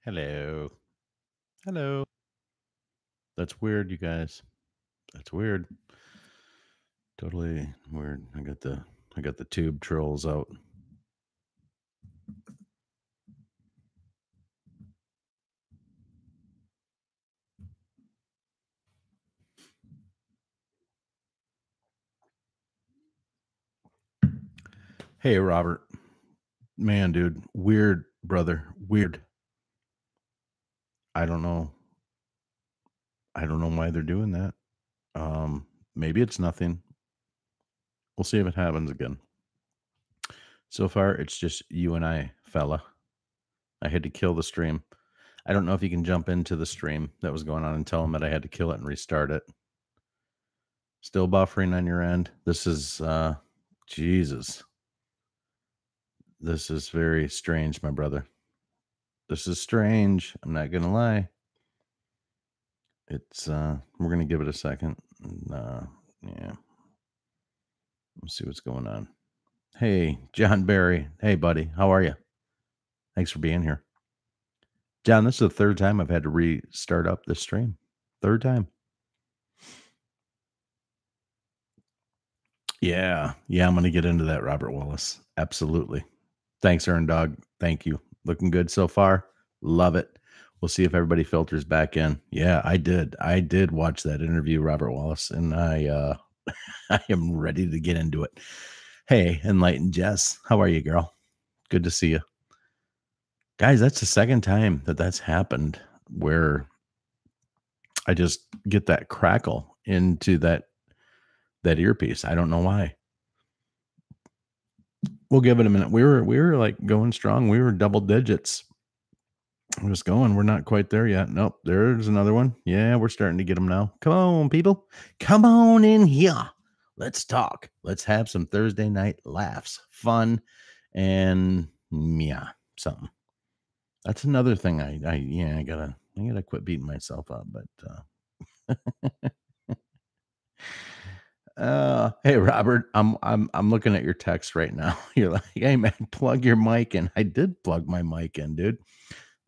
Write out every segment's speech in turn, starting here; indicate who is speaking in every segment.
Speaker 1: Hello. Hello. That's weird, you guys. That's weird. Totally weird. I got the tube trolls out. Hey Robert. Man, dude. Weird, brother. Weird. I don't know. I don't know why they're doing that. Maybe it's nothing. We'll see if it happens again. So far it's just you and I, fella. I had to kill the stream. I don't know if you can jump into the stream that was going on and tell them that I had to kill it and restart it. Still buffering on your end. This is Jesus. This is very strange, my brother. This is strange. I'm not gonna lie. It's we're gonna give it a second. Yeah. Let's see what's going on. Hey, John Barry. Hey buddy, how are you? Thanks for being here. John, this is the third time I've had to restart up this stream. Third time. Yeah. Yeah, I'm gonna get into that, Robert Wallace. Absolutely. Thanks, Earn Dog. Thank you. Looking good so far. Love it. We'll see if everybody filters back in. Yeah, I did. I did watch that interview, Robert Wallace, and I am ready to get into it. Hey, Enlightened Jess, how are you, girl? Good to see you. Guys, that's the second time that that's happened where I just get that crackle into that earpiece. I don't know why. We'll give it a minute. We were like going strong. We were double digits. I'm just going. We're not quite there yet. Nope. There's another one. Yeah, we're starting to get them now. Come on, people. Come on in here. Let's talk. Let's have some Thursday night laughs, fun, and yeah, something. That's another thing. I gotta quit beating myself up. But hey Robert, I'm looking at your text right now. You're like, hey man, plug your mic in. I did plug my mic in, dude.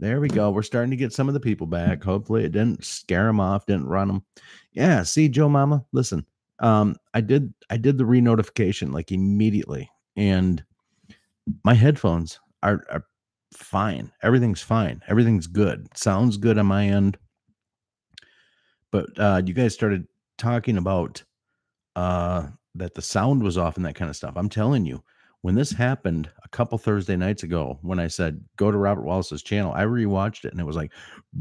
Speaker 1: There we go. We're starting to get some of the people back. Hopefully it didn't scare them off, didn't run them. Yeah, see, Joe Mama, listen. I did the re-notification like immediately, and my headphones are fine. Everything's fine. Everything's good. Sounds good on my end. But you guys started talking about that the sound was off and that kind of stuff. I'm telling you, when this happened a couple Thursday nights ago, when I said go to Robert Wallace's channel, I rewatched it and it was like,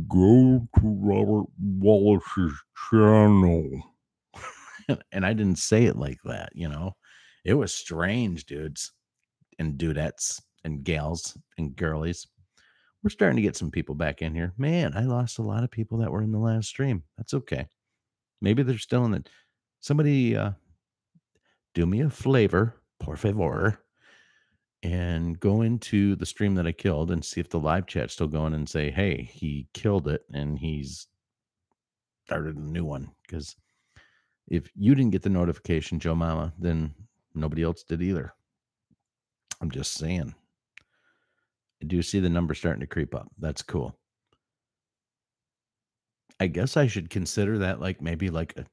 Speaker 1: go to Robert Wallace's channel. And I didn't say it like that, you know. It was strange, dudes and dudettes and gals and girlies. We're starting to get some people back in here. Man, I lost a lot of people that were in the last stream. That's okay. Maybe they're still in the somebody do me a flavor, por favor, and go into the stream that I killed and see if the live chat's still going and say, hey, he killed it and he's started a new one. Because if you didn't get the notification, Joe Mama, then nobody else did either. I'm just saying. I do see the number starting to creep up. That's cool. I guess I should consider that like maybe like a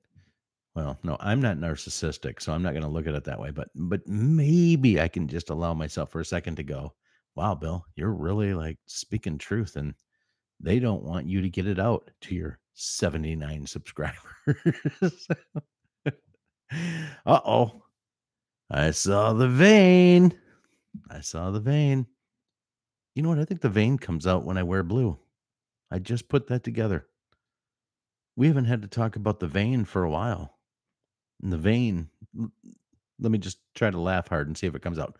Speaker 1: well, no, I'm not narcissistic, so I'm not going to look at it that way, but maybe I can just allow myself for a second to go, "Wow, Bill, you're really like speaking truth and they don't want you to get it out to your 79 subscribers." Uh-oh. I saw the vein. I saw the vein. You know what? I think the vein comes out when I wear blue. I just put that together. We haven't had to talk about the vein for a while. And the vein, let me just try to laugh hard and see if it comes out.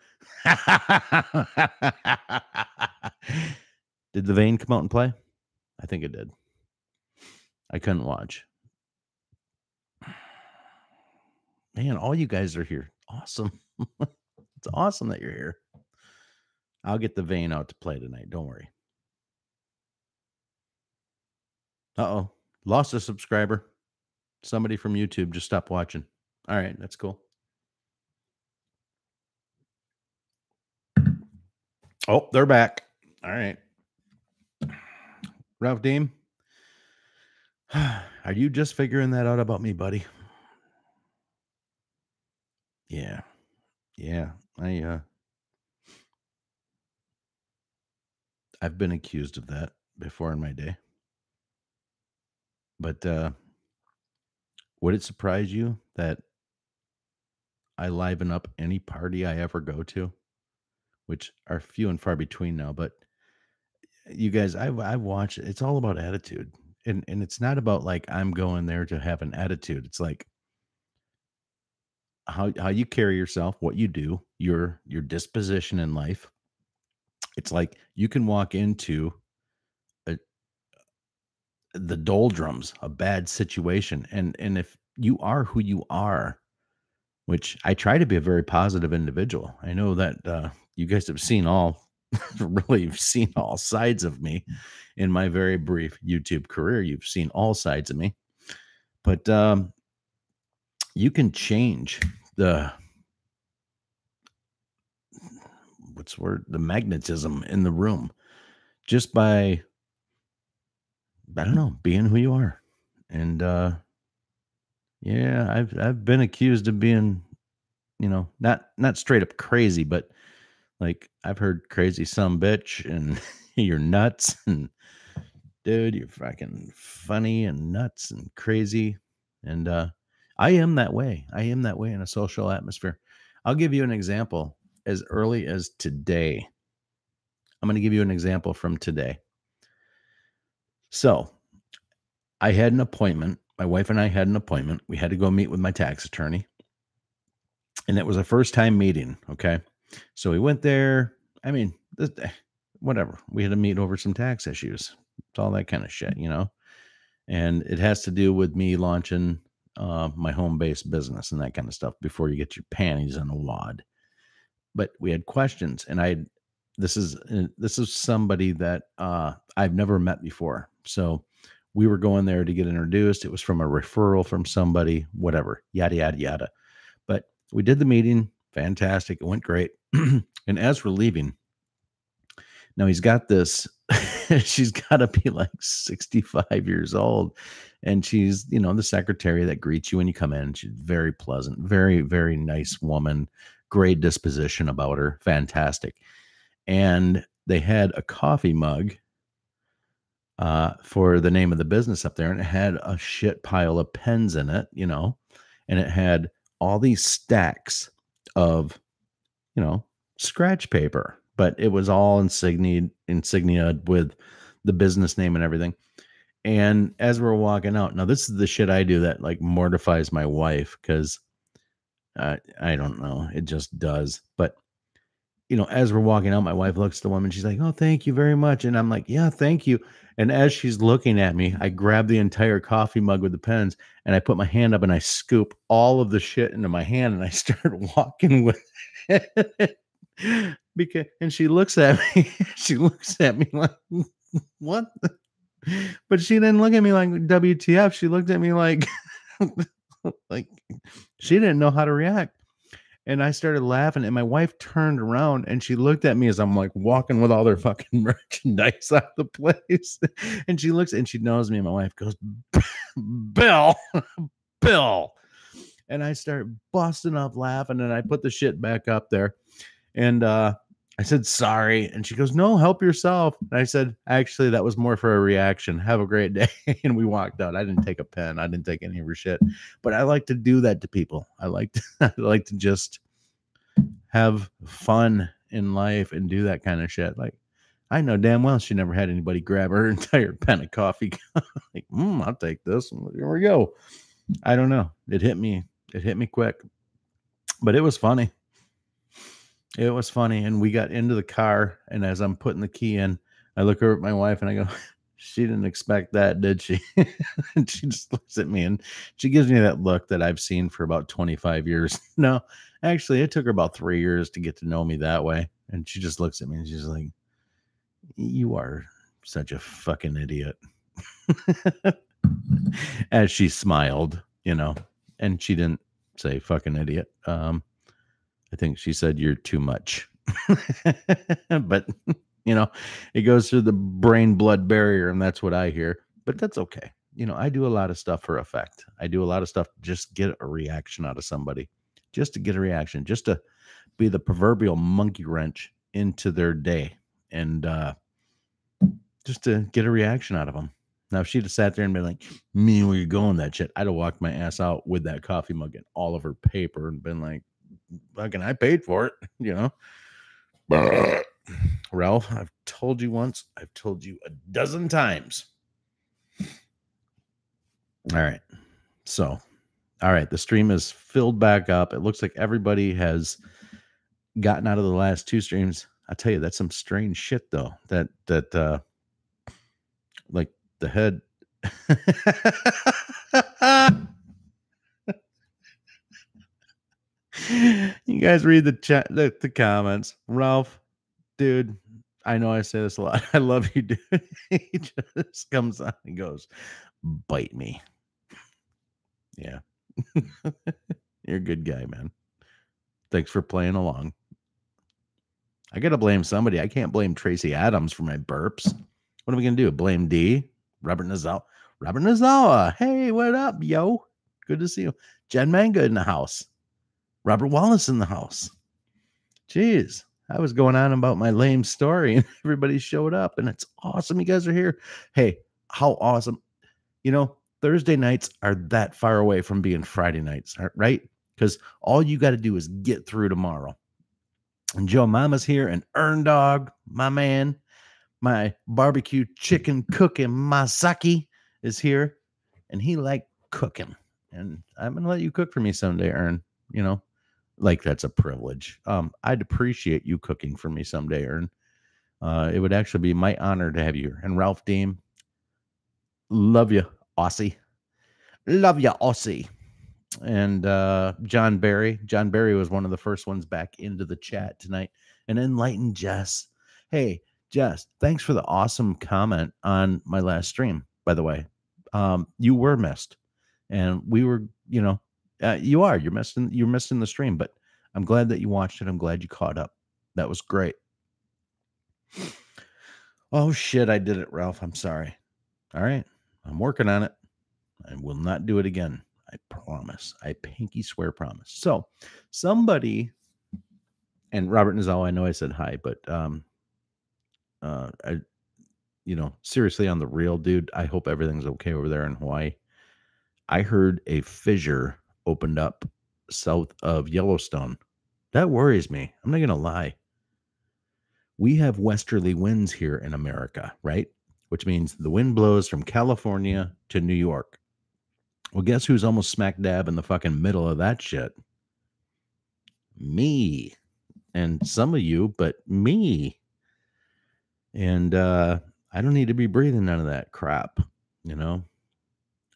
Speaker 1: Did the vein come out and play? I think it did. I couldn't watch. Man, all you guys are here. Awesome. It's awesome that you're here. I'll get the vein out to play tonight. Don't worry. Uh-oh. Lost a subscriber. Somebody from YouTube just stopped watching. All right, that's cool. Oh, they're back. All right. Ralph Deem, are you just figuring that out about me, buddy? Yeah. Yeah. I've been accused of that before in my day. But would it surprise you that I liven up any party I ever go to, which are few and far between now, but you guys, I've watched it's all about attitude. And it's not about like I'm going there to have an attitude. It's like how you carry yourself, what you do, your disposition in life. It's like you can walk into a, the doldrums, a bad situation, and if you are who you are, which I try to be a very positive individual. I know that you guys have seen all really seen all sides of me in my very brief YouTube career. You've seen all sides of me, but you can change the what's the word, the magnetism in the room just by, I don't know, being who you are. And yeah, I've been accused of being, not straight up crazy, but like I've heard crazy some bitch and you're nuts and dude, you're fucking funny and nuts and crazy. And I am that way. I am that way in a social atmosphere. I'll give you an example as early as today. I'm going to give you an example from today. So I had an appointment. My wife and I had an appointment. We had to go meet with my tax attorney. And it was a first time meeting. Okay. So we went there. I mean, whatever. We had to meet over some tax issues. It's all that kind of shit, And it has to do with me launching my home based business and that kind of stuff before you get your panties in a wad. But we had questions, and this is somebody that I've never met before. So we were going there to get introduced. It was from a referral from somebody, whatever, yada, yada, yada. But we did the meeting. Fantastic. It went great. And as we're leaving, now he's got this, she's got to be like 65 years old. And she's, the secretary that greets you when you come in. She's very pleasant, very, very nice woman, great disposition about her. Fantastic. And they had a coffee mug for the name of the business up there. And it had a shit pile of pens in it, and it had all these stacks of, scratch paper, but it was all insignia with the business name and everything. And as we're walking out, now this is the shit I do that like mortifies my wife because I don't know, it just does. But as we're walking out, my wife looks at the woman. She's like, "Oh, thank you very much." And I'm like, "Yeah, thank you." And as she's looking at me, I grab the entire coffee mug with the pens and I put my hand up and I scoop all of the shit into my hand and I start walking with it. And she looks at me. She looks at me like, "What?" But she didn't look at me like WTF. She looked at me like, like she didn't know how to react. And I started laughing, and my wife turned around and she looked at me as I'm like walking with all their fucking merchandise out of the place. And she looks and she knows me. And my wife goes, "Bill, Bill." And I start busting up laughing and I put the shit back up there. And I said, "Sorry." And she goes, "No, help yourself." And I said, "Actually, that was more for a reaction. Have a great day." And we walked out. I didn't take a pen. I didn't take any of her shit. But I like to do that to people. I like to just have fun in life and do that kind of shit. Like, I know damn well she never had anybody grab her entire pen of coffee. Like, I'll take this. Here we go. I don't know. It hit me quick. But it was funny. It was funny. And we got into the car, and as I'm putting the key in, I look over at my wife and I go, "She didn't expect that, did she?" And she just looks at me and she gives me that look that I've seen for about 25 years. No, actually, it took her about 3 years to get to know me that way. And she just looks at me and she's like, "You are such a fucking idiot." As she smiled, and she didn't say fucking idiot. I think she said, "You're too much." But It goes through the brain blood barrier, and that's what I hear. But that's okay. I do a lot of stuff for effect. I do a lot of stuff to just get a reaction out of somebody, just to get a reaction, just to be the proverbial monkey wrench into their day, and just to get a reaction out of them. Now, if she'd have sat there and been like, "Me, where you going?" That shit, I'd have walked my ass out with that coffee mug and all of her paper and been like, "Fucking, I paid for it," Ralph, I've told you once, I've told you a dozen times. All right. So, all right, the stream is filled back up. It looks like everybody has gotten out of the last two streams. I tell you, that's some strange shit though. That like the head. You guys read the chat, the comments. Ralph, dude, I know I say this a lot. I love you, dude. He just comes on and goes, "Bite me." Yeah. You're a good guy, man. Thanks for playing along. I got to blame somebody. I can't blame Tracy Adams for my burps. What are we going to do? Blame D? Robert Nazawa. Robert Nazawa. Hey, what up, yo? Good to see you. Jen Manga in the house. Robert Wallace in the house. Jeez. I was going on about my lame story and everybody showed up and it's awesome. You guys are here. Hey, how awesome. Thursday nights are that far away from being Friday nights, right? Because all you got to do is get through tomorrow. And Joe Mama's here, and Earn Dog, my man, my barbecue chicken cooking Masaki is here, and he like cooking. And I'm gonna let you cook for me someday, Earn. Like that's a privilege. I'd appreciate you cooking for me someday, Earn. It would actually be my honor to have you here. And Ralph Deem, love you, Aussie. Love you, Aussie. And John Barry. John Barry was one of the first ones back into the chat tonight. And Enlightened Jess. Hey, Jess, thanks for the awesome comment on my last stream, by the way. You were missed. And we were, you're missing the stream, but I'm glad that you watched it. I'm glad you caught up. That was great. Oh shit, I did it, Ralph. I'm sorry. All right. I'm working on it. I will not do it again. I promise. I pinky swear promise. So somebody, and Robert Nazawa, I know I said hi, but seriously, on the real, dude, I hope everything's okay over there in Hawaii. I heard a fissure opened up south of Yellowstone. That worries me. I'm not going to lie. We have westerly winds here in America, right? Which means the wind blows from California to New York. Well, guess who's almost smack dab in the fucking middle of that shit? Me. And some of you, but me. And I don't need to be breathing none of that crap, I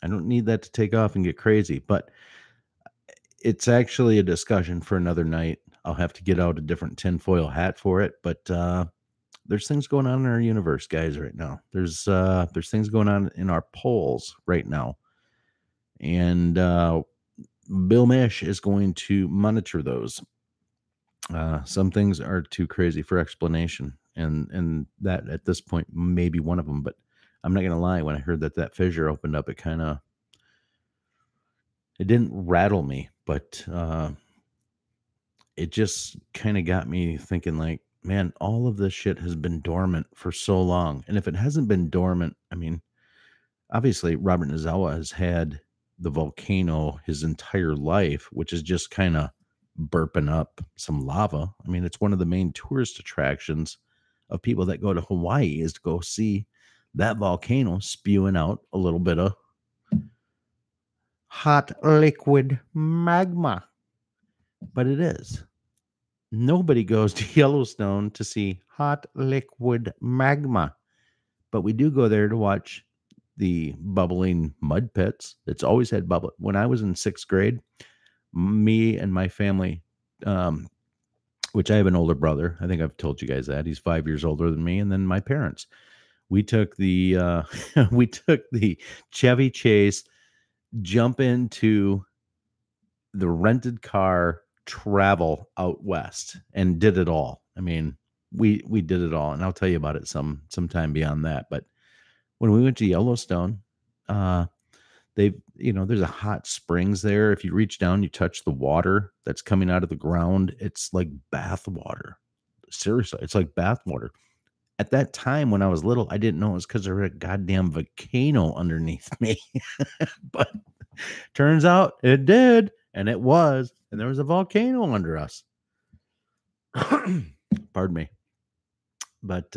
Speaker 1: don't need that to take off and get crazy, but it's actually a discussion for another night. I'll have to get out a different tinfoil hat for it, but there's things going on in our universe, guys, right now. There's things going on in our polls right now. And Bill Mish is going to monitor those. Some things are too crazy for explanation, and that at this point may be one of them. But I'm not going to lie. When I heard that fissure opened up, it didn't rattle me, but it just kind of got me thinking like, man, all of this shit has been dormant for so long. And if it hasn't been dormant, I mean, obviously Robert Nazawa has had the volcano his entire life, which is just kind of burping up some lava. I mean, it's one of the main tourist attractions of people that go to Hawaii is to go see that volcano spewing out a little bit of hot liquid magma. But it is. Nobody goes to Yellowstone to see hot liquid magma. But we do go there to watch the bubbling mud pits. It's always had bubble. When I was in 6th grade, me and my family, which I have an older brother. I think I've told you guys that. He's 5 years older than me. And then my parents. We took the Chevy Chase, jump into the rented car, travel out west, and did it all. I mean, we did it all, and I'll tell you about it sometime beyond that. But when we went to Yellowstone, uh, there's a hot springs there. If you reach down, you touch the water that's coming out of the ground. It's like bath water. Seriously, it's like bath water. At that time when I was little, I didn't know it was because there was a goddamn volcano underneath me. But turns out it did, and it was, and there was a volcano under us. Pardon me. But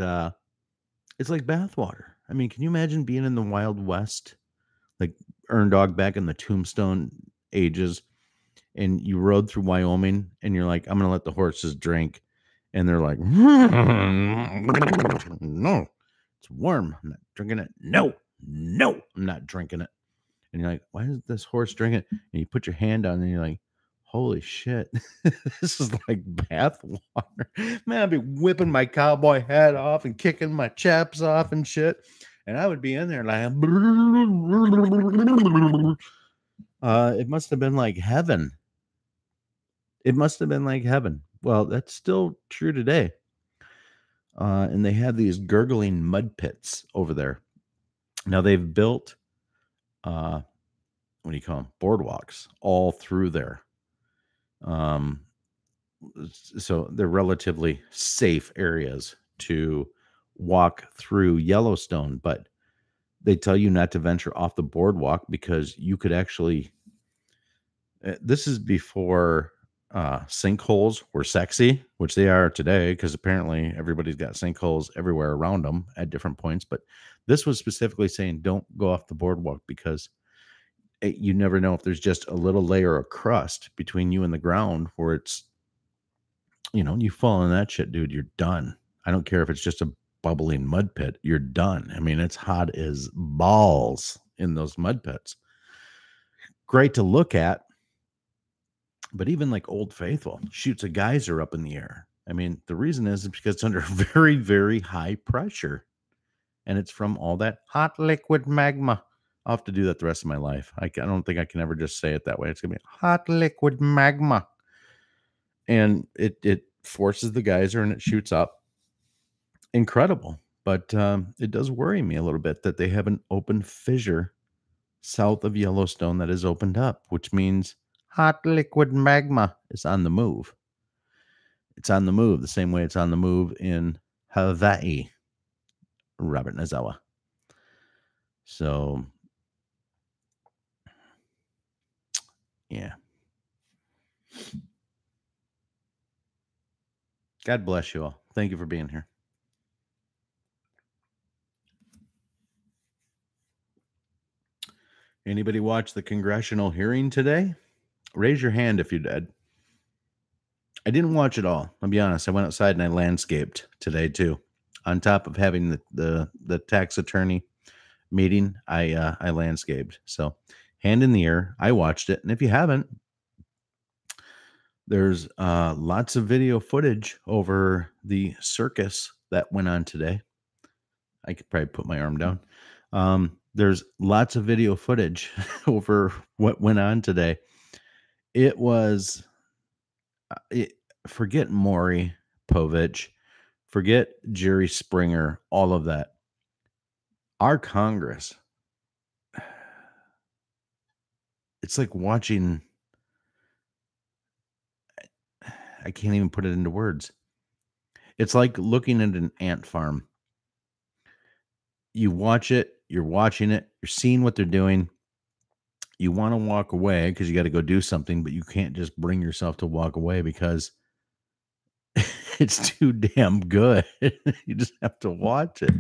Speaker 1: it's like bathwater. I mean, can you imagine being in the Wild West, like Earn Dog back in the Tombstone ages, and you rode through Wyoming, and you're like, I'm gonna let the horses drink, and they're like, no, it's warm. I'm not drinking it. No, I'm not drinking it. And you're like, why is this horse drinking it? And you put your hand on it, and you're like, holy shit, this is like bath water. Man, I'd be whipping my cowboy hat off and kicking my chaps off and shit. And I would be in there like, it must have been like heaven. It must have been like heaven. Well, that's still true today. And they have these gurgling mud pits over there. Now they've built, what do you call them? Boardwalks all through there. So they're relatively safe areas to walk through Yellowstone, but they tell you not to venture off the boardwalk because you could actually, this is before sinkholes were sexy, which they are today, because apparently everybody's got sinkholes everywhere around them at different points. But this was specifically saying don't go off the boardwalk because you never know if there's just a little layer of crust between you and the ground where it's, you fall in that shit, dude, you're done. I don't care if it's just a bubbling mud pit, you're done. I mean, it's hot as balls in those mud pits. Great to look at. But even like Old Faithful shoots a geyser up in the air. I mean, the reason is because it's under very, very high pressure. And it's from all that hot liquid magma. I'll have to do that the rest of my life. I don't think I can ever just say it that way. It's going to be hot liquid magma. And it forces the geyser and it shoots up. Incredible. But it does worry me a little bit that they have an open fissure south of Yellowstone that is opened up, which means hot liquid magma is on the move. It's on the move the same way it's on the move in Hawaii, Robert Nazawa. So, yeah. God bless you all. Thank you for being here. Anybody watch the congressional hearing today? Raise your hand if you did. I didn't watch it all. I'll be honest. I went outside and I landscaped today too. On top of having the tax attorney meeting, I landscaped. So, hand in the air. I watched it, and if you haven't, there's lots of video footage over the circus that went on today. I could probably put my arm down. There's lots of video footage over what went on today. It was, forget Maury Povich, forget Jerry Springer, all of that. Our Congress, it's like watching, I can't even put it into words. It's like looking at an ant farm. You watch it, you're watching it, you're seeing what they're doing. You want to walk away because you got to go do something, but you can't just bring yourself to walk away because it's too damn good. You just have to watch it.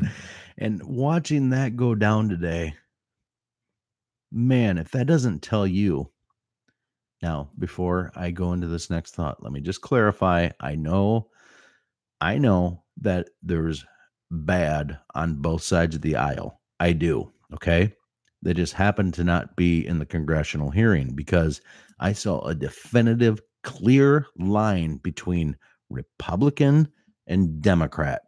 Speaker 1: And watching that go down today, man, if that doesn't tell you. Now, before I go into this next thought, let me just clarify. I know that there's bad on both sides of the aisle. I do. Okay. They just happen to not be in the congressional hearing because I saw a definitive, clear line between Republican and Democrat.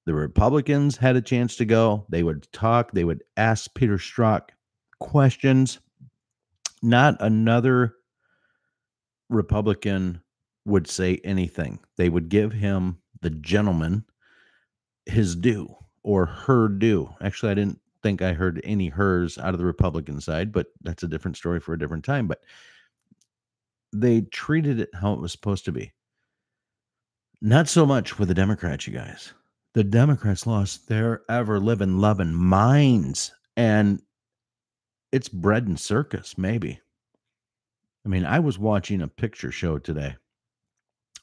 Speaker 1: The Republicans had a chance to go. They would talk. They would ask Peter Strzok questions. Not another Republican would say anything. They would give him the gentleman his due or her due. Actually, I didn't think I heard any hers out of the Republican side, but that's a different story for a different time. But they treated it how it was supposed to be. Not so much with the Democrats, you guys. The Democrats lost their ever living, loving minds. And it's bread and circus, maybe. I mean, I was watching a picture show today.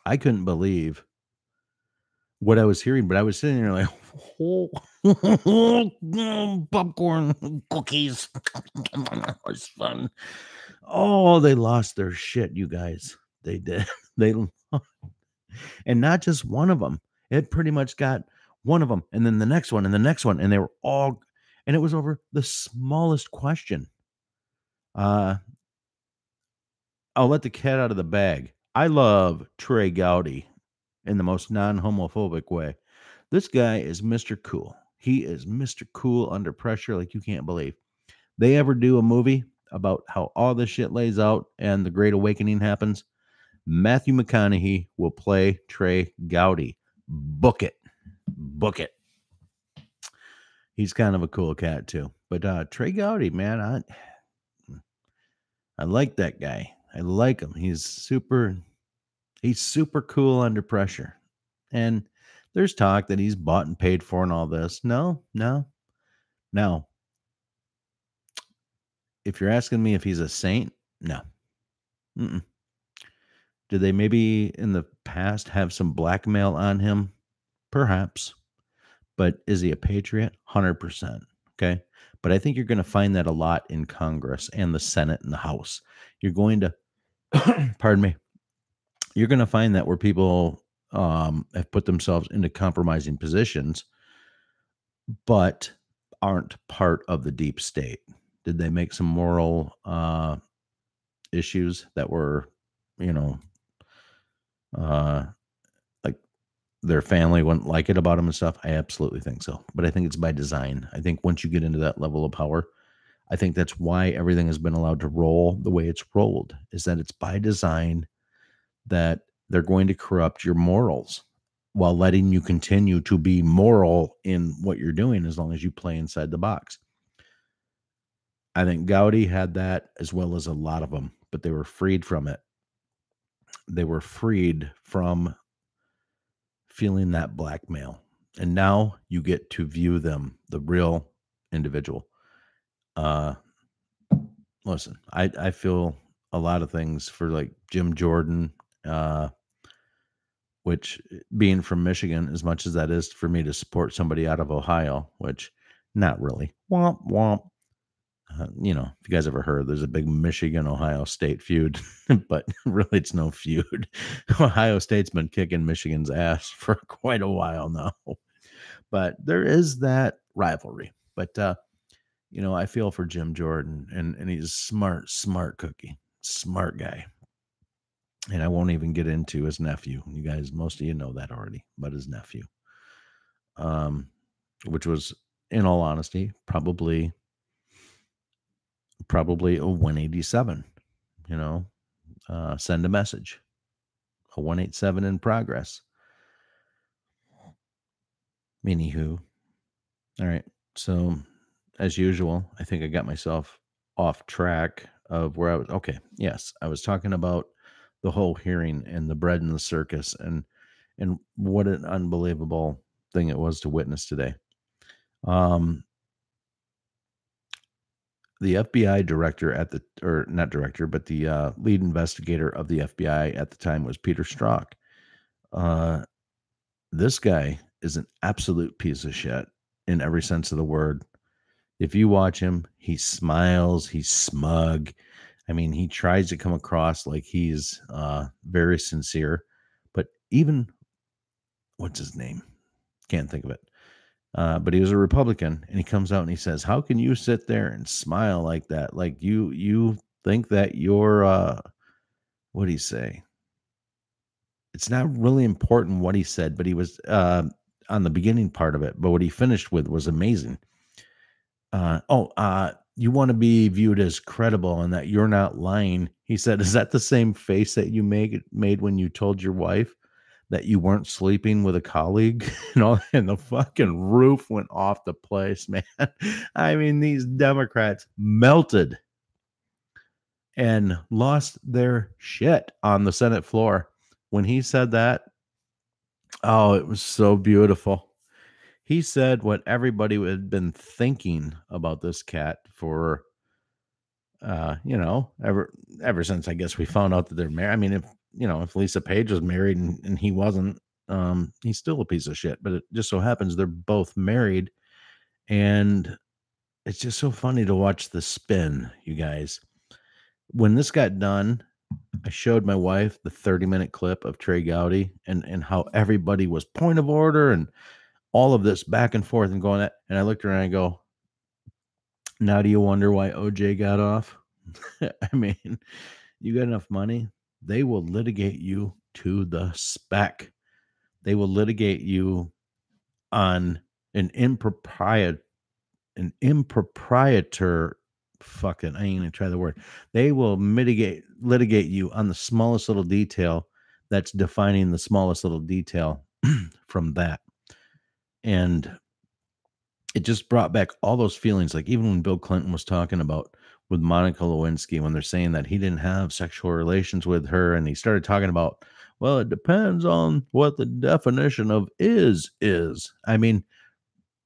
Speaker 1: I couldn't believe what I was hearing, but I was sitting there like, popcorn, cookies. It was fun. Oh, they lost their shit, you guys. They did. They and not just one of them. It pretty much got one of them, and then the next one, and the next one, and they were all, and it was over the smallest question. I'll let the cat out of the bag. I love Trey Gowdy in the most non-homophobic way. This guy is Mr. Cool. He is Mr. Cool under pressure like you can't believe. They ever do a movie about how all this shit lays out and the Great Awakening happens, Matthew McConaughey will play Trey Gowdy. Book it. Book it. He's kind of a cool cat too. But Trey Gowdy, man, I like that guy. I like him. He's super cool under pressure. And there's talk that he's bought and paid for and all this. No. If you're asking me if he's a saint, no. Mm-mm. Did they maybe in the past have some blackmail on him? Perhaps. But is he a patriot? 100%. Okay. But I think you're going to find that a lot in Congress and the Senate and the House. You're going to, pardon me, you're going to find that where people have put themselves into compromising positions, but aren't part of the deep state. Did they make some moral issues that were, like their family wouldn't like it about them and stuff? I absolutely think so. But I think it's by design. I think once you get into that level of power, I think that's why everything has been allowed to roll the way it's rolled, is that it's by design that they're going to corrupt your morals while letting you continue to be moral in what you're doing as long as you play inside the box. I think Gowdy had that as well as a lot of them, but they were freed from it. They were freed from feeling that blackmail. And now you get to view them, the real individual. Listen, I feel a lot of things for like Jim Jordan, which being from Michigan, as much as that is for me to support somebody out of Ohio, which not really. Womp womp. If you guys ever heard, there's a big Michigan-Ohio State feud, but really it's no feud. Ohio State's been kicking Michigan's ass for quite a while now, but there is that rivalry. But, I feel for Jim Jordan, and he's smart cookie, smart guy. And I won't even get into his nephew. You guys, most of you know that already, but his nephew, which was, in all honesty, probably a 187, send a message, a 187 in progress. Anywho, all right. So as usual, I think I got myself off track of where I was. Okay. Yes. I was talking about the whole hearing and the bread and the circus and what an unbelievable thing it was to witness today. The FBI director not director, but the lead investigator of the FBI at the time was Peter Strzok. This guy is an absolute piece of shit in every sense of the word. If you watch him, he smiles, he's smug. I mean, he tries to come across like he's very sincere, but even, what's his name? Can't think of it. But he was a Republican, and he comes out and he says, how can you sit there and smile like that? Like you think that you're, what do you say? It's not really important what he said, but he was on the beginning part of it. But what he finished with was amazing. You want to be viewed as credible and that you're not lying. He said, is that the same face that you made when you told your wife that you weren't sleeping with a colleague, and the fucking roof went off the place, man. I mean, these Democrats melted and lost their shit on the Senate floor. When he said that, oh, it was so beautiful. He said what everybody had been thinking about this cat for, ever since I guess we found out that they're married. I mean, if Lisa Page was married and he wasn't, he's still a piece of shit. But it just so happens they're both married, and it's just so funny to watch the spin, you guys. When this got done, I showed my wife the 30-minute clip of Trey Gowdy and how everybody was point of order and all of this back and forth and going that. And I looked around and I go, now do you wonder why OJ got off? I mean, you got enough money, they will litigate you to the spec. They will litigate you on an improprietor fucking, I ain't gonna try the word. They will litigate you on the smallest little detail that's defining the smallest little detail from that. And it just brought back all those feelings. Like even when Bill Clinton was talking about with Monica Lewinsky, when they're saying that he didn't have sexual relations with her, and he started talking about, well, it depends on what the definition of is. I mean,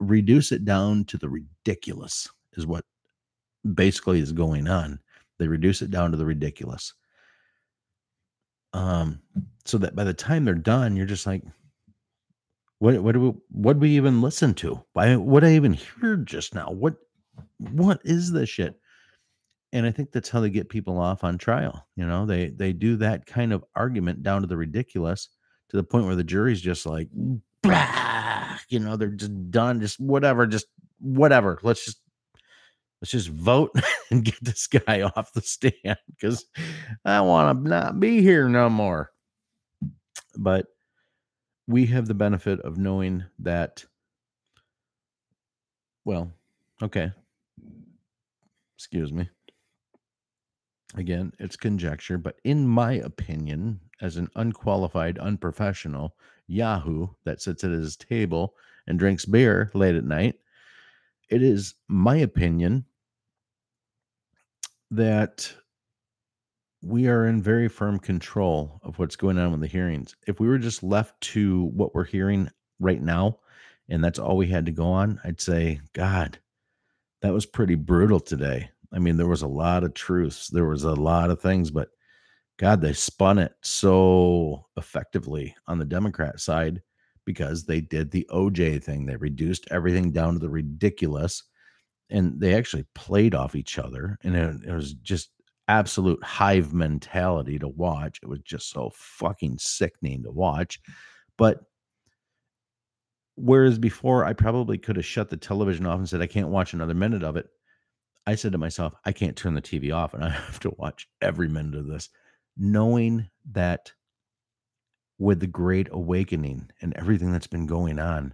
Speaker 1: reduce it down to the ridiculous is what basically is going on. They reduce it down to the ridiculous. So that by the time they're done, you're just like, what do we even listen to? What I even hear just now? What is this shit? And I think that's how they get people off on trial. They do that kind of argument down to the ridiculous, to the point where the jury's just like, blah, they're just done, just whatever. Let's just vote and get this guy off the stand, because I want to not be here no more. But we have the benefit of knowing that, well, okay, excuse me. Again, it's conjecture, but in my opinion, as an unqualified, unprofessional Yahoo that sits at his table and drinks beer late at night, it is my opinion that we are in very firm control of what's going on with the hearings. If we were just left to what we're hearing right now, and that's all we had to go on, I'd say, God, that was pretty brutal today. I mean, there was a lot of truths. There was a lot of things, but God, they spun it so effectively on the Democrat side because they did the OJ thing. They reduced everything down to the ridiculous, and they actually played off each other. And it was just absolute hive mentality to watch. It was just so fucking sickening to watch. But whereas before I probably could have shut the television off and said, I can't watch another minute of it, I said to myself, I can't turn the TV off, and I have to watch every minute of this, knowing that with the Great Awakening and everything that's been going on,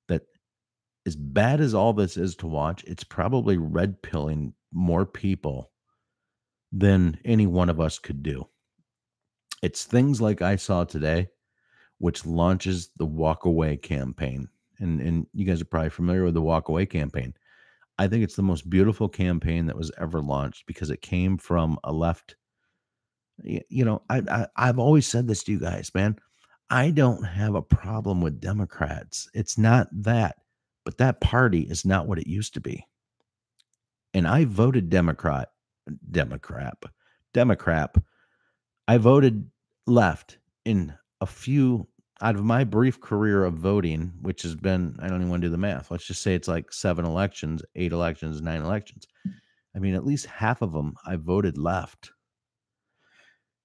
Speaker 1: that as bad as all this is to watch, it's probably red pilling more people than any one of us could do. It's things like I saw today, which launches the Walk Away campaign. And you guys are probably familiar with the Walk Away campaign. I think it's the most beautiful campaign that was ever launched because it came from a left. I've always said this to you guys, man. I don't have a problem with Democrats. It's not that, but that party is not what it used to be. And I voted Democrat. I voted left in a few out of my brief career of voting, which has been, I don't even want to do the math. Let's just say it's like 7 elections, 8 elections, 9 elections. I mean, at least half of them I voted left.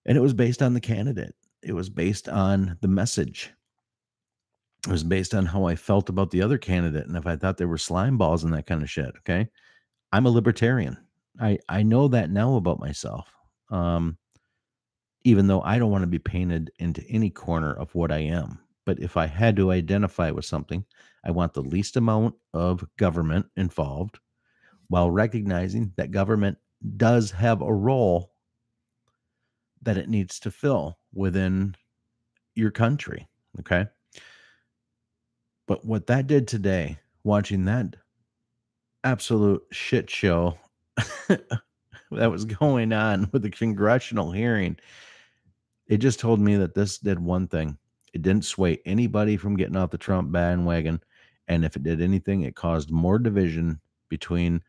Speaker 1: And it was based on the candidate. It was based on the message. It was based on how I felt about the other candidate and if I thought they were slime balls and that kind of shit. Okay. I'm a libertarian. I know that now about myself. Even though I don't want to be painted into any corner of what I am. But if I had to identify with something, I want the least amount of government involved while recognizing that government does have a role that it needs to fill within your country. Okay. But what that did today, watching that absolute shit show that was going on with the congressional hearing, it just told me that this did one thing. It didn't sway anybody from getting off the Trump bandwagon. And if it did anything, it caused more division between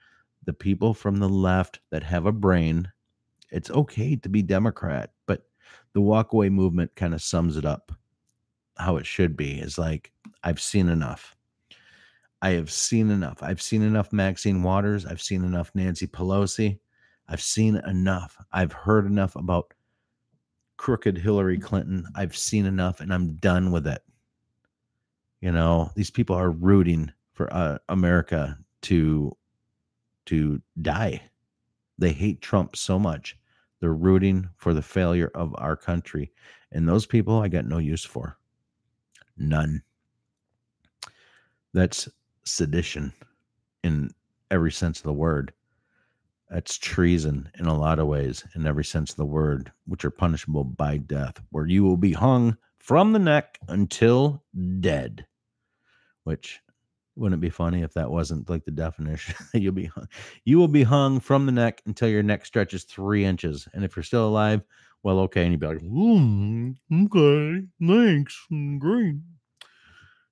Speaker 1: the people from the left that have a brain. It's okay to be Democrat, but the walkaway movement kind of sums it up how it should be. Is like, I've seen enough. I have seen enough. I've seen enough Maxine Waters. I've seen enough Nancy Pelosi. I've seen enough. I've heard enough about crooked Hillary Clinton. I've seen enough and I'm done with it. You know, these people are rooting for America to die. They hate Trump so much. They're rooting for the failure of our country. And those people I got no use for. None. That's sedition in every sense of the word. That's treason in a lot of ways, in every sense of the word, which are punishable by death, where you will be hung from the neck until dead. Which, wouldn't it be funny if that wasn't like the definition? You will be hung from the neck until your neck stretches 3 inches. And if you're still alive, well, okay. And you'd be like, okay, thanks, great.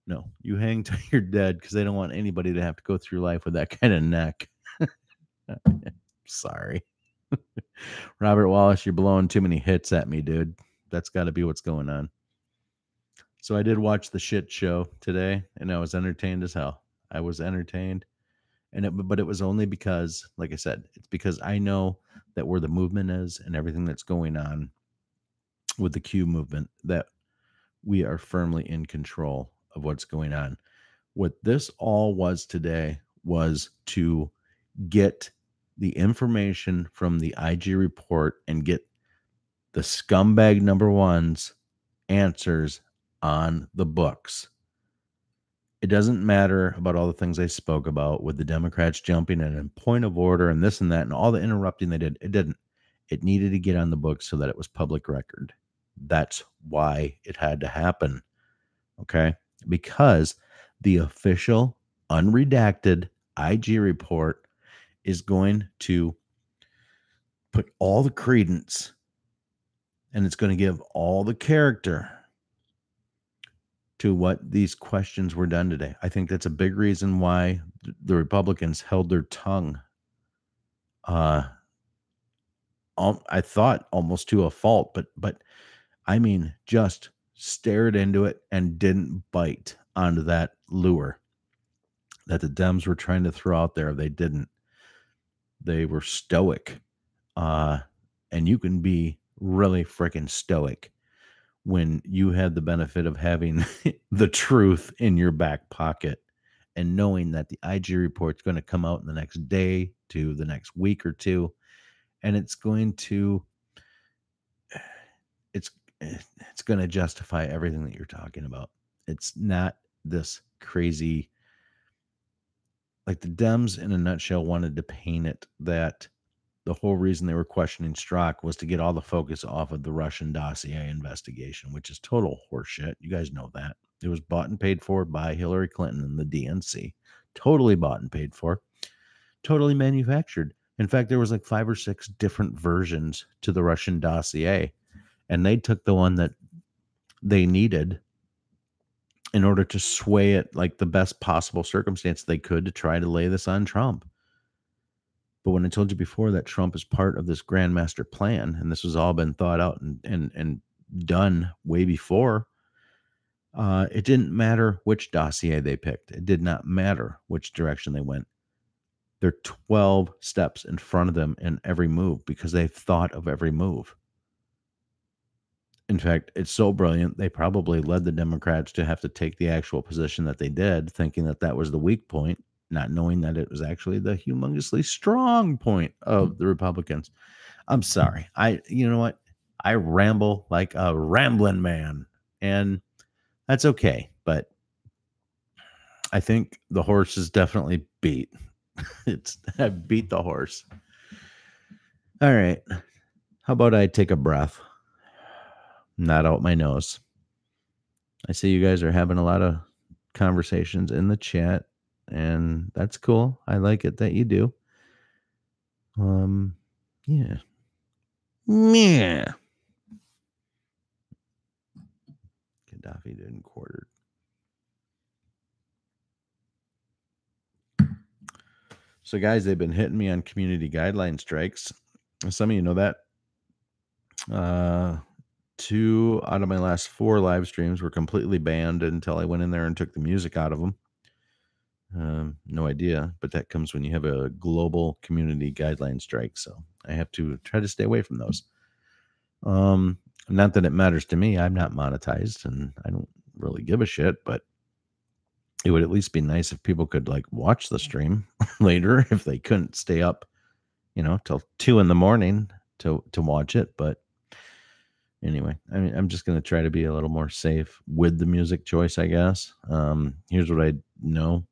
Speaker 1: No, you hang till you're dead because they don't want anybody to have to go through life with that kind of neck. Sorry. Robert Wallace, you're blowing too many hits at me, dude. That's got to be what's going on. So I did watch the shit show today, and I was entertained as hell. I was entertained, but it was only because, like I said, it's because I know that where the movement is and everything that's going on with the Q movement, that we are firmly in control of what's going on. What this all was today was to get the information from the IG report and get the scumbag number one's answers on the books. It doesn't matter about all the things I spoke about with the Democrats jumping in and point of order and this and that and all the interrupting they did. It didn't. It needed to get on the books so that it was public record. That's why it had to happen. Okay? Because the official, unredacted IG report is going to put all the credence and it's going to give all the character to what these questions were done today. I think that's a big reason why the Republicans held their tongue. I thought almost to a fault, but I mean, just stared into it and didn't bite onto that lure that the Dems were trying to throw out there. They didn't. They were stoic. And you can be really freaking stoic when you had the benefit of having the truth in your back pocket and knowing that the IG report is going to come out in the next day to the next week or two, and it's going to justify everything that you're talking about. It's not this crazy, like the Dems in a nutshell wanted to paint it that the whole reason they were questioning Strzok was to get all the focus off of the Russian dossier investigation, which is total horseshit. You guys know that. It was bought and paid for by Hillary Clinton and the DNC. Totally bought and paid for. Totally manufactured. In fact, there was like 5 or 6 different versions to the Russian dossier, and they took the one that they needed in order to sway it like the best possible circumstance they could to try to lay this on Trump. But when I told you before that Trump is part of this grand master plan, and this has all been thought out and done way before, it didn't matter which dossier they picked. It did not matter which direction they went. They're 12 steps in front of them in every move because they've thought of every move. In fact, it's so brilliant, they probably led the Democrats to have to take the actual position that they did, thinking that that was the weak point, not knowing that it was actually the humongously strong point of the Republicans. I'm sorry. You know what? I ramble like a rambling man, and that's okay. But I think the horse is definitely beat. I beat the horse. All right. How about I take a breath? Not out my nose. I see you guys are having a lot of conversations in the chat, and that's cool. I like it that you do. Yeah. Yeah. Gaddafi didn't quarter. So, guys, they've been hitting me on community guideline strikes. Some of you know that. 2 out of my last 4 live streams were completely banned until I went in there and took the music out of them. No idea, but that comes when you have a global community guideline strike. So I have to try to stay away from those. Not that it matters to me. I'm not monetized and I don't really give a shit, but it would at least be nice if people could like watch the stream later if they couldn't stay up, till 2 a.m. to watch it. But anyway, I mean, I'm just going to try to be a little more safe with the music choice, I guess. Here's what I know.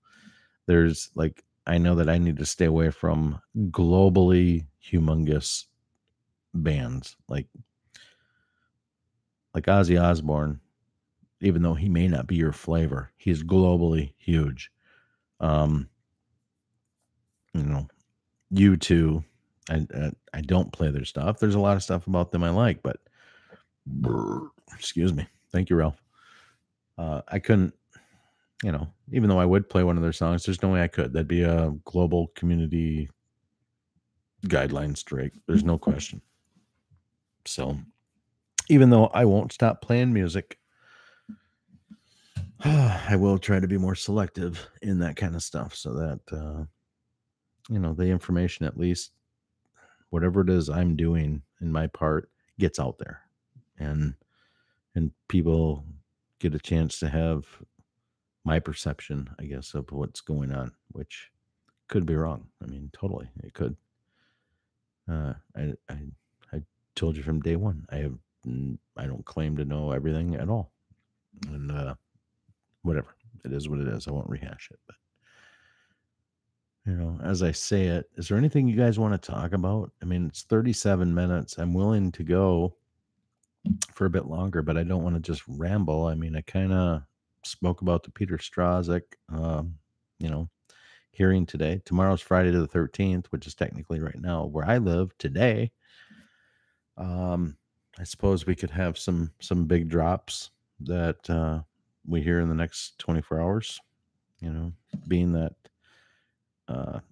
Speaker 1: I know that I need to stay away from globally humongous bands like Ozzy Osbourne, even though he may not be your flavor, he's globally huge. U2, I don't play their stuff. There's a lot of stuff about them I like, but excuse me. Thank you, Ralph. I couldn't, even though I would play one of their songs, there's no way I could. That'd be a global community guideline strike. There's no question. So even though I won't stop playing music, I will try to be more selective in that kind of stuff so that, the information, at least whatever it is I'm doing in my part, gets out there and people get a chance to have my perception, I guess, of what's going on, which could be wrong. I mean, totally, it could. I told you from day one, I don't claim to know everything at all, and whatever, it is what it is. I won't rehash it, but as I say it, is there anything you guys want to talk about? I mean, it's 37 minutes. I'm willing to go for a bit longer, but I don't want to just ramble. I mean, I kind of spoke about the Peter Strazek, hearing today. Tomorrow's Friday the 13th, which is technically right now where I live today. I suppose we could have some big drops that we hear in the next 24 hours. Being that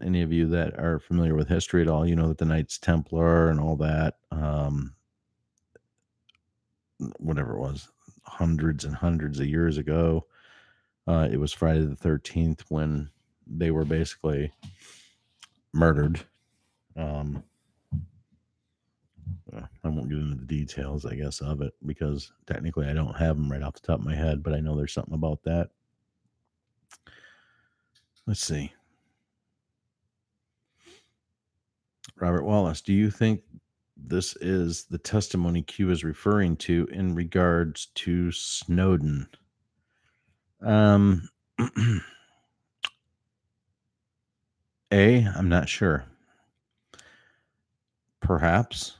Speaker 1: any of you that are familiar with history at all, that the Knights Templar and all that, whatever it was, hundreds and hundreds of years ago, it was Friday the 13th when they were basically murdered. I won't get into the details, I guess, of it because technically I don't have them right off the top of my head, but I know there's something about that. Let's see. Robert Wallace, do you think this is the testimony Q is referring to in regards to Snowden? I'm not sure. Perhaps,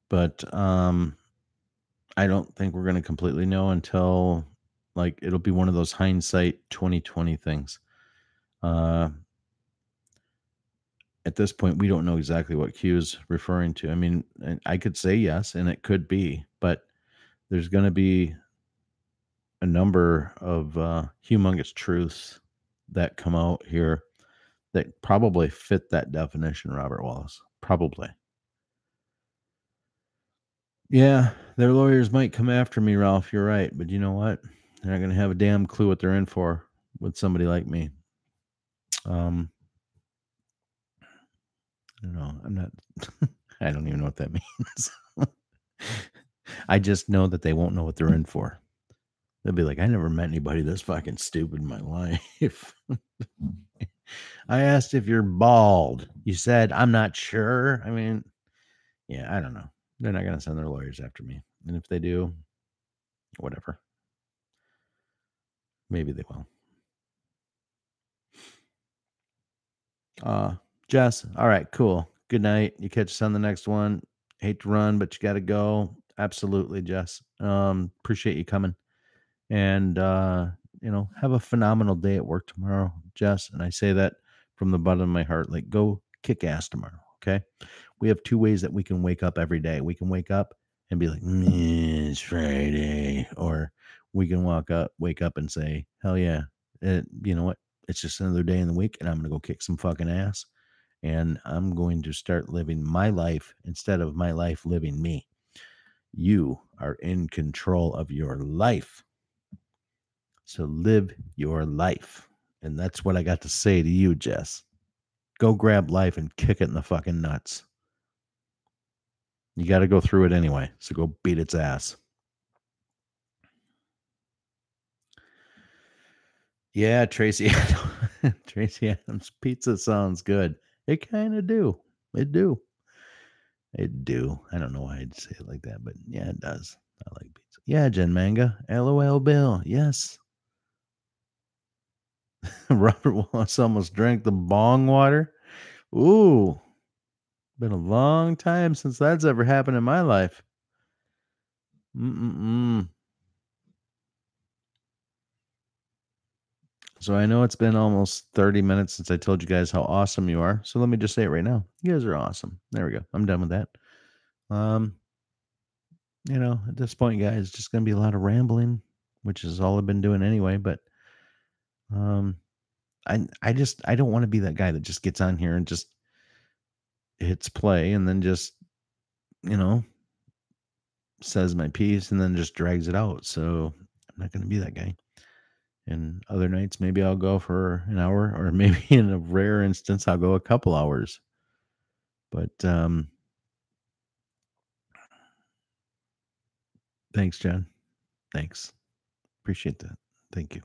Speaker 1: but I don't think we're going to completely know until it'll be one of those hindsight 2020 things. At this point, we don't know exactly what Q is referring to. I mean, I could say yes, and it could be, but there's going to be a number of humongous truths that come out here that probably fit that definition, Robert Wallace. Probably. Yeah, their lawyers might come after me, Ralph. You're right. But you know what? They're not going to have a damn clue what they're in for with somebody like me. I'm not, I don't even know what that means. I just know that they won't know what they're in for. They'll be like, I never met anybody this fucking stupid in my life. I asked if you're bald. You said, I'm not sure. I mean, yeah, I don't know. They're not going to send their lawyers after me. And if they do, whatever. Maybe they will. Jess, all right, cool. Good night. You catch us on the next one. Hate to run, but you got to go. Absolutely, Jess. Appreciate you coming. And have a phenomenal day at work tomorrow, Jess. And I say that from the bottom of my heart. Like, go kick ass tomorrow. Okay. We have two ways that we can wake up every day. We can wake up and be like, it's Friday. Or we can wake up and say, hell yeah. You know what? It's just another day in the week and I'm going to go kick some fucking ass. And I'm going to start living my life instead of my life living me. You are in control of your life. So live your life. And that's what I got to say to you, Jess. Go grab life and kick it in the fucking nuts. You got to go through it anyway. So go beat its ass. Yeah, Tracy. Tracy Adams pizza sounds good. It kind of do. It do. It do. I don't know why I'd say it like that, but yeah, it does. I like pizza. Yeah, Jen Manga. LOL Bill. Yes. Robert Wallace almost drank the bong water. Ooh. Been a long time since that's ever happened in my life. So I know it's been almost 30 minutes since I told you guys how awesome you are. So let me just say it right now. You guys are awesome. There we go. I'm done with that. At this point, guys, it's just going to be a lot of rambling, which is all I've been doing anyway. But I don't want to be that guy that just gets on here and just hits play and then just, says my piece and then just drags it out. So I'm not going to be that guy. And other nights, maybe I'll go for an hour, or maybe in a rare instance, I'll go a couple hours. But thanks, John. Thanks. Appreciate that. Thank you.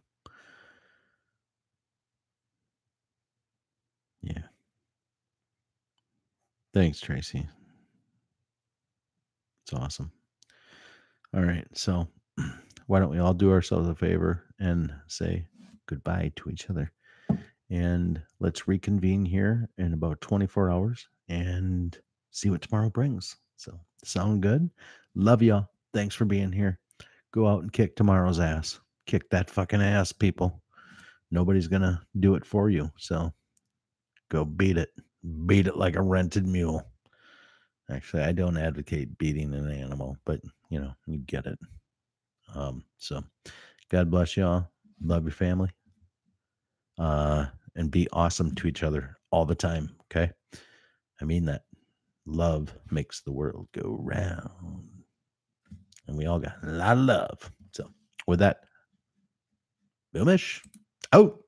Speaker 1: Yeah. Thanks, Tracy. It's awesome. All right. So why don't we all do ourselves a favor and say goodbye to each other? And let's reconvene here in about 24 hours and see what tomorrow brings. So, sound good? Love y'all. Thanks for being here. Go out and kick tomorrow's ass. Kick that fucking ass, people. Nobody's going to do it for you. So, go beat it. Beat it like a rented mule. Actually, I don't advocate beating an animal, but you get it. So, God bless y'all. Love your family. And be awesome to each other all the time. Okay. I mean that. Love makes the world go round. And we all got a lot of love. So with that, Boomish out.